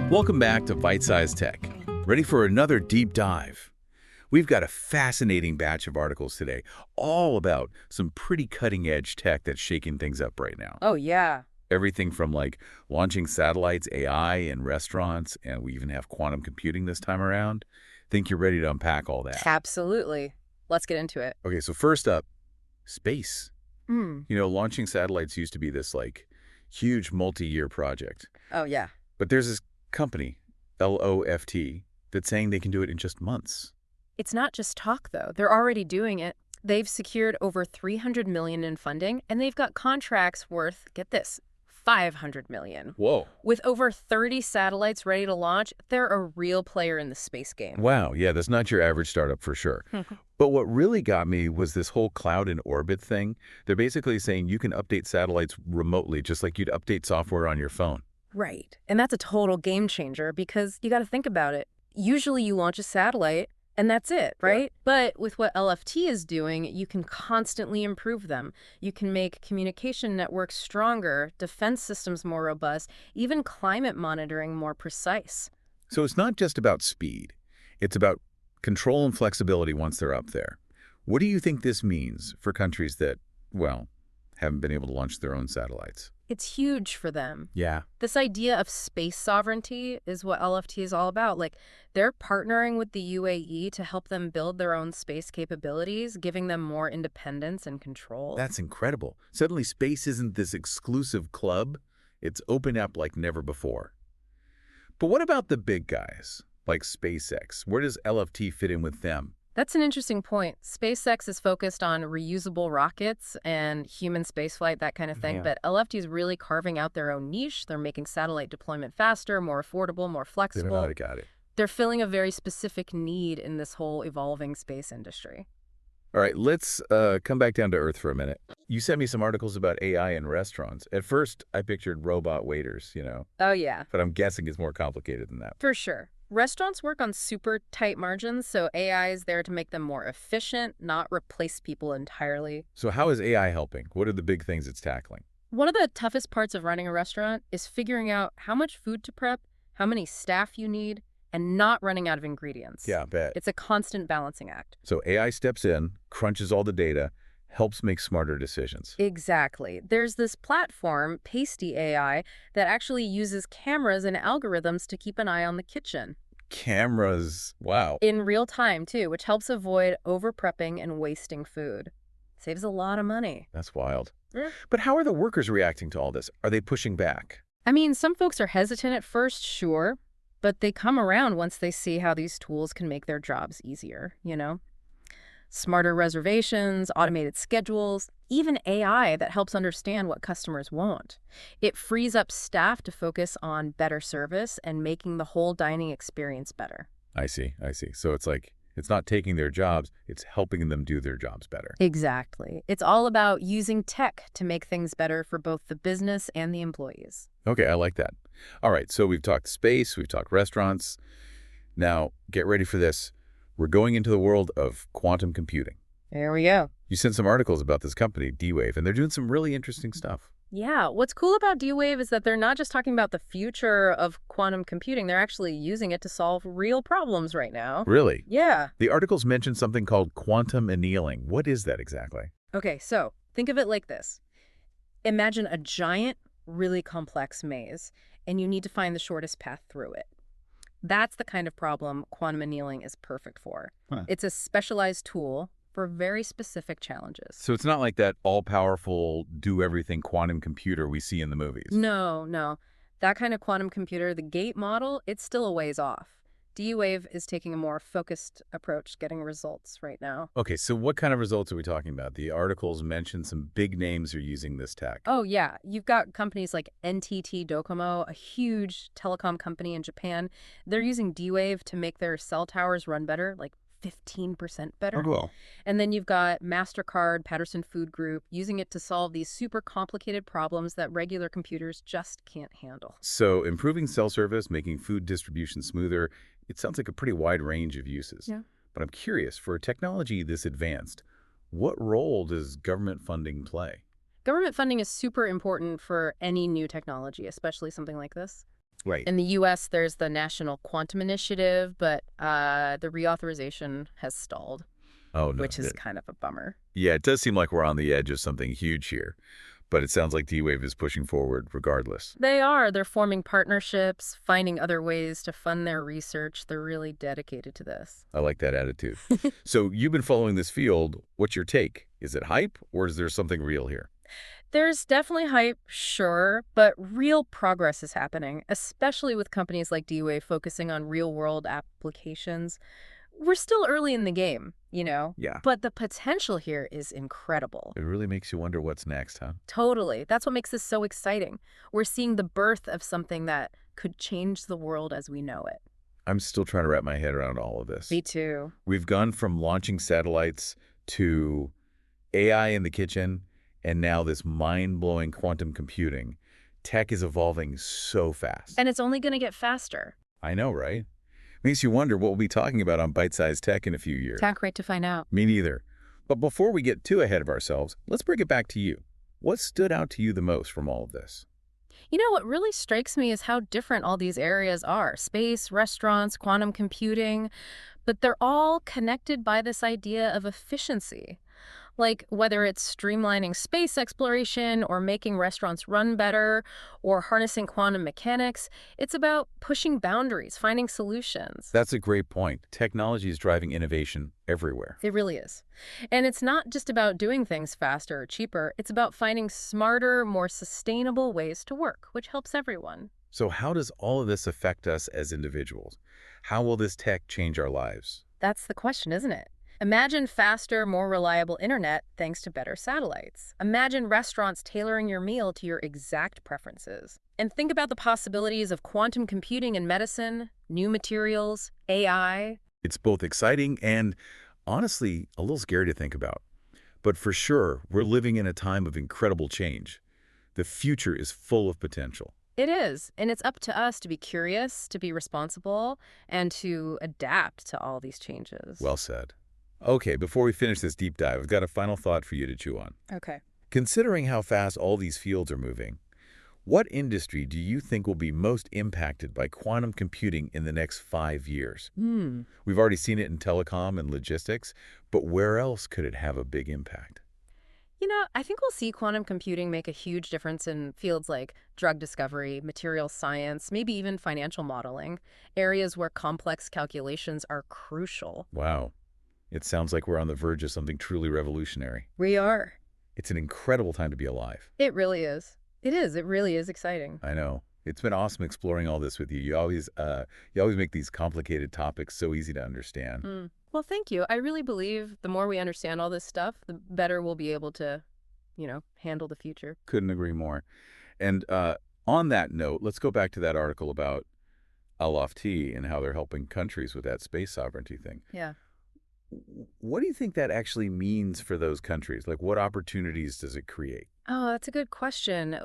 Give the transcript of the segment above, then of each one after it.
Welcome back to Byte-Sized Tech. Ready for another deep dive? We've got a fascinating batch of articles today, all about some pretty cutting-edge tech that's shaking things up right now. Oh, yeah. Everything from launching satellites, AI in restaurants, and we even have quantum computing this time around. Think you're ready to unpack all that? Absolutely. Let's get into it. Okay, so first up, space. Hmm. Launching satellites used to be this huge multi-year project. Oh, yeah. But there's this company, LOFT, that's saying they can do it in just months. It's not just talk, though. They're already doing it. They've secured over $300 million in funding, and they've got contracts worth, get this, $500 million. Whoa. With over 30 satellites ready to launch, they're a real player in the space game. Wow, yeah, that's not your average startup for sure. But what really got me was this whole cloud in orbit thing. They're basically saying you can update satellites remotely, just like you'd update software on your phone. Right. And that's a total game changer because you got to think about it. Usually you launch a satellite and that's it, right? Yeah. But with what LFT is doing, you can constantly improve them. You can make communication networks stronger, defense systems more robust, even climate monitoring more precise. So it's not just about speed. It's about control and flexibility once they're up there. What do you think this means for countries that, haven't been able to launch their own satellites? It's huge for them. Yeah. This idea of space sovereignty is what LFT is all about. They're partnering with the UAE to help them build their own space capabilities, giving them more independence and control. That's incredible. Suddenly, space isn't this exclusive club. It's open up like never before. But what about the big guys, like SpaceX? Where does LFT fit in with them? That's an interesting point. SpaceX is focused on reusable rockets and human spaceflight, that kind of thing. Yeah. But LFT is really carving out their own niche. They're making satellite deployment faster, more affordable, more flexible. They got it. They're filling a very specific need in this whole evolving space industry. All right, let's come back down to earth for a minute. You sent me some articles about AI in restaurants. At first, I pictured robot waiters, Oh, yeah. But I'm guessing it's more complicated than that. For sure. Restaurants work on super tight margins, so AI is there to make them more efficient, not replace people entirely. So how is AI helping? What are the big things it's tackling? One of the toughest parts of running a restaurant is figuring out how much food to prep, how many staff you need, and not running out of ingredients. Yeah, I bet. It's a constant balancing act. So AI steps in, crunches all the data, helps make smarter decisions. Exactly. There's this platform, Pasty AI, that actually uses cameras and algorithms to keep an eye on the kitchen. Cameras, wow. In real time, too, which helps avoid over-prepping and wasting food. Saves a lot of money. That's wild. But how are the workers reacting to all this? Are they pushing back? I mean, some folks are hesitant at first, sure, but they come around once they see how these tools can make their jobs easier, Smarter reservations, automated schedules, even AI that helps understand what customers want. It frees up staff to focus on better service and making the whole dining experience better. I see. So it's not taking their jobs, it's helping them do their jobs better. Exactly. It's all about using tech to make things better for both the business and the employees. Okay, I like that. All right, so we've talked space, we've talked restaurants. Now, get ready for this. We're going into the world of quantum computing. There we go. You sent some articles about this company, D-Wave, and they're doing some really interesting stuff. Yeah, what's cool about D-Wave is that they're not just talking about the future of quantum computing, they're actually using it to solve real problems right now. Really? Yeah. The articles mention something called quantum annealing. What is that exactly? Okay, so think of it like this. Imagine a giant, really complex maze, and you need to find the shortest path through it. That's the kind of problem quantum annealing is perfect for. It's a specialized tool for very specific challenges. So it's not like that all-powerful, do-everything quantum computer we see in the movies? No. That kind of quantum computer, the gate model, it's still a ways off. D-Wave is taking a more focused approach getting results right now. Okay, so what kind of results are we talking about? The articles mention some big names are using this tech. Oh, yeah. You've got companies like NTT Docomo, a huge telecom company in Japan. They're using D-Wave to make their cell towers run better, 15% better. Oh, cool. And then you've got MasterCard, Patterson Food Group, using it to solve these super complicated problems that regular computers just can't handle. So improving cell service, making food distribution smoother, it sounds like a pretty wide range of uses. Yeah. But I'm curious, for a technology this advanced, what role does government funding play? Government funding is super important for any new technology, especially something like this. Right. In the U.S., there's the National Quantum Initiative, but the reauthorization has stalled, Oh, no. which is kind of a bummer. Yeah, it does seem like we're on the edge of something huge here, but it sounds like D-Wave is pushing forward regardless. They are. They're forming partnerships, finding other ways to fund their research. They're really dedicated to this. I like that attitude. So you've been following this field. What's your take? Is it hype, or is there something real here? There's definitely hype, sure, but real progress is happening, especially with companies like D-Wave focusing on real-world applications. We're still early in the game, Yeah. but the potential here is incredible. It really makes you wonder what's next, huh? Totally. That's what makes this so exciting. We're seeing the birth of something that could change the world as we know it. I'm still trying to wrap my head around all of this. Me too. We've gone from launching satellites to AI in the kitchen, and now this mind-blowing quantum computing. Tech is evolving so fast. And it's only going to get faster. I know, right? Makes you wonder what we'll be talking about on Byte-Sized Tech in a few years. Can't wait to find out. Me neither. But before we get too ahead of ourselves, let's bring it back to you. What stood out to you the most from all of this? What really strikes me is how different all these areas are. Space, restaurants, quantum computing. But they're all connected by this idea of efficiency. Like whether it's streamlining space exploration or making restaurants run better or harnessing quantum mechanics, it's about pushing boundaries, finding solutions. That's a great point. Technology is driving innovation everywhere. It really is. And it's not just about doing things faster or cheaper. It's about finding smarter, more sustainable ways to work, which helps everyone. So how does all of this affect us as individuals? How will this tech change our lives? That's the question, isn't it? Imagine faster, more reliable internet thanks to better satellites. Imagine restaurants tailoring your meal to your exact preferences. And think about the possibilities of quantum computing in medicine, new materials, AI. It's both exciting and, honestly, a little scary to think about. But for sure, we're living in a time of incredible change. The future is full of potential. It is, and it's up to us to be curious, to be responsible, and to adapt to all these changes. Well said. Okay, before we finish this deep dive, I've got a final thought for you to chew on. Okay. Considering how fast all these fields are moving, what industry do you think will be most impacted by quantum computing in the next 5 years? We've already seen it in telecom and logistics, but where else could it have a big impact? I think we'll see quantum computing make a huge difference in fields like drug discovery, material science, maybe even financial modeling, areas where complex calculations are crucial. Wow. It sounds like we're on the verge of something truly revolutionary. We are. It's an incredible time to be alive. It really is. It is. It really is exciting. I know. It's been awesome exploring all this with you. You always make these complicated topics so easy to understand. Well, thank you. I really believe the more we understand all this stuff, the better we'll be able to, handle the future. Couldn't agree more. And on that note, let's go back to that article about LFT and how they're helping countries with that space sovereignty thing. Yeah. What do you think that actually means for those countries? Like, what opportunities does it create? Oh, that's a good question.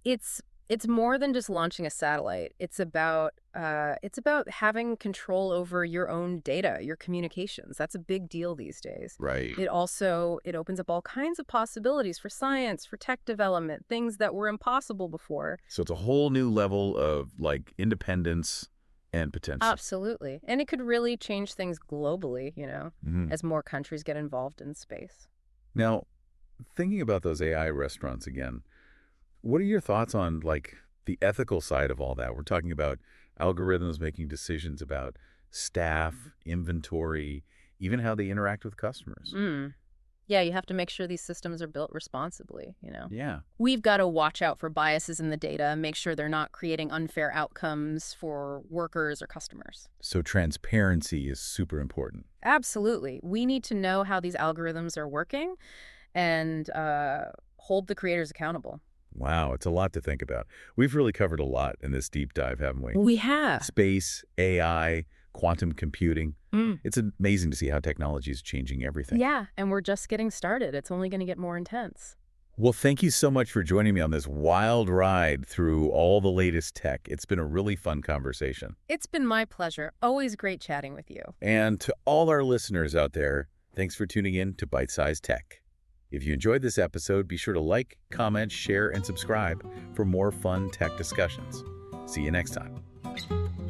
It's more than just launching a satellite. It's about having control over your own data, your communications. That's a big deal these days. Right. It opens up all kinds of possibilities for science, for tech development, things that were impossible before. So it's a whole new level of, like, independence and potential. Absolutely. And it could really change things globally, as more countries get involved in space. Now, thinking about those AI restaurants again, what are your thoughts on, like, the ethical side of all that? We're talking about algorithms making decisions about staff, inventory, even how they interact with customers. Yeah, you have to make sure these systems are built responsibly, Yeah. We've got to watch out for biases in the data, make sure they're not creating unfair outcomes for workers or customers. So transparency is super important. Absolutely. We need to know how these algorithms are working and hold the creators accountable. Wow, it's a lot to think about. We've really covered a lot in this deep dive, haven't we? We have. Space, AI, quantum computing. It's amazing to see how technology is changing everything. Yeah, and we're just getting started. It's only going to get more intense. Well, thank you so much for joining me on this wild ride through all the latest tech. It's been a really fun conversation. It's been my pleasure. Always great chatting with you. And to all our listeners out there, thanks for tuning in to Byte-Sized Tech. If you enjoyed this episode, be sure to like, comment, share, and subscribe for more fun tech discussions. See you next time.